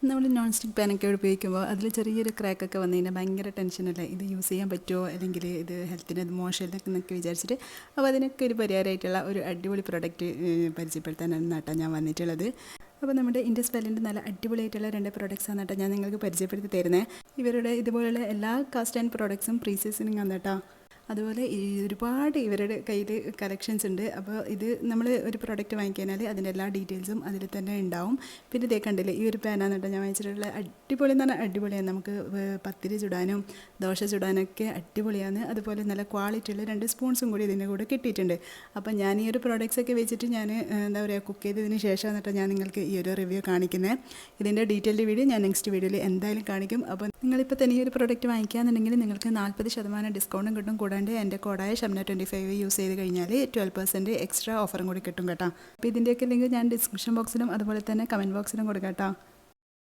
നമ്മൾ non stick പാനൊക്കെ ഉപയോഗിക്കുമ്പോൾ അതിൽ ചെറിയൊരു ക്രാക്കൊക്കെ വന്നു കഴിഞ്ഞാൽ ഭയങ്കര ടെൻഷനല്ലേ, ഇത് യൂസ് ചെയ്യാൻ പറ്റുമോ അല്ലെങ്കിൽ ഇത് ഹെൽത്തിന് അത് മോശമല്ലെന്നൊക്കെ വിചാരിച്ചിട്ട്. അപ്പോൾ അതിനൊക്കെ ഒരു പരിഹാരമായിട്ടുള്ള ഒരു അടിപൊളി പ്രൊഡക്റ്റ് പരിചയപ്പെടുത്താനാണ് കേട്ടോ ഞാൻ വന്നിട്ടുള്ളത്. അപ്പോൾ നമ്മുടെ ഇൻഡസ് വാലിൻ്റെ നല്ല അടിപൊളിയായിട്ടുള്ള 2 പ്രോഡക്റ്റ്സാണ് കേട്ടോ ഞാൻ നിങ്ങൾക്ക് പരിചയപ്പെടുത്തി തരുന്നത്. ഇവരുടെ ഇതുപോലുള്ള എല്ലാ കാസ്റ്റ് ആൻഡ് പ്രോഡക്ട്സും പ്രീ സീസണിങ് ആണ് കേട്ടോ. അതുപോലെ ഈ ഒരുപാട് ഇവരുടെ കയ്യിൽ കളക്ഷൻസ് ഉണ്ട്. അപ്പോൾ ഇത് നമ്മൾ ഒരു പ്രൊഡക്റ്റ് വാങ്ങിക്കഴിഞ്ഞാൽ അതിൻ്റെ എല്ലാ ഡീറ്റെയിൽസും അതിൽ തന്നെ ഉണ്ടാവും. പിന്നെ ഇതേ കണ്ടില്ലേ, ഈ ഒരു പാനാണ് കേട്ടോ ഞാൻ വാങ്ങിച്ചിട്ടുള്ള. അടിപൊളി എന്ന് പറഞ്ഞാൽ അടിപൊളിയാണ്. നമുക്ക് പത്തിരി ചുടാനും ദോശ ചുടാനൊക്കെ അടിപൊളിയാണ്. അതുപോലെ നല്ല ക്വാളിറ്റിയുള്ള 2 സ്പൂൺസും കൂടി ഇതിൻ്റെ കൂടെ കിട്ടിയിട്ടുണ്ട്. അപ്പോൾ ഞാൻ ഈ ഒരു പ്രോഡക്റ്റ്സൊക്കെ വെച്ചിട്ട് ഞാൻ എന്താ പറയുക, കുക്ക് ചെയ്തതിന് ശേഷം എന്നിട്ട് ഞാൻ നിങ്ങൾക്ക് ഈ ഒരു റിവ്യൂ കാണിക്കുന്നത്. ഇതിൻ്റെ ഡീറ്റെയിൽഡ് വീഡിയോ ഞാൻ നെക്സ്റ്റ് വീഡിയോയിൽ എന്തായാലും കാണിക്കും. അപ്പോൾ നിങ്ങളിപ്പോൾ തന്നെ ഈ ഒരു പ്രോഡക്റ്റ് വാങ്ങിക്കുകയാണെന്നുണ്ടെങ്കിൽ നിങ്ങൾക്ക് 40% ഡിസ്കൗണ്ടും കിട്ടും. കൂടാണ്ട് എൻ്റെ കോഡായ ഷംന25 യൂസ് ചെയ്ത് കഴിഞ്ഞാൽ 12% എക്സ്ട്രാ ഓഫറും കൂടി കിട്ടും കേട്ടോ. അപ്പോൾ ഇതിൻ്റെയൊക്കെ ലിങ്ക് ഞാൻ ഡിസ്ക്രിപ്ഷൻ ബോക്സിലും അതുപോലെ തന്നെ കമൻറ്റ് ബോക്സിലും കൊടുക്കാം കേട്ടോ.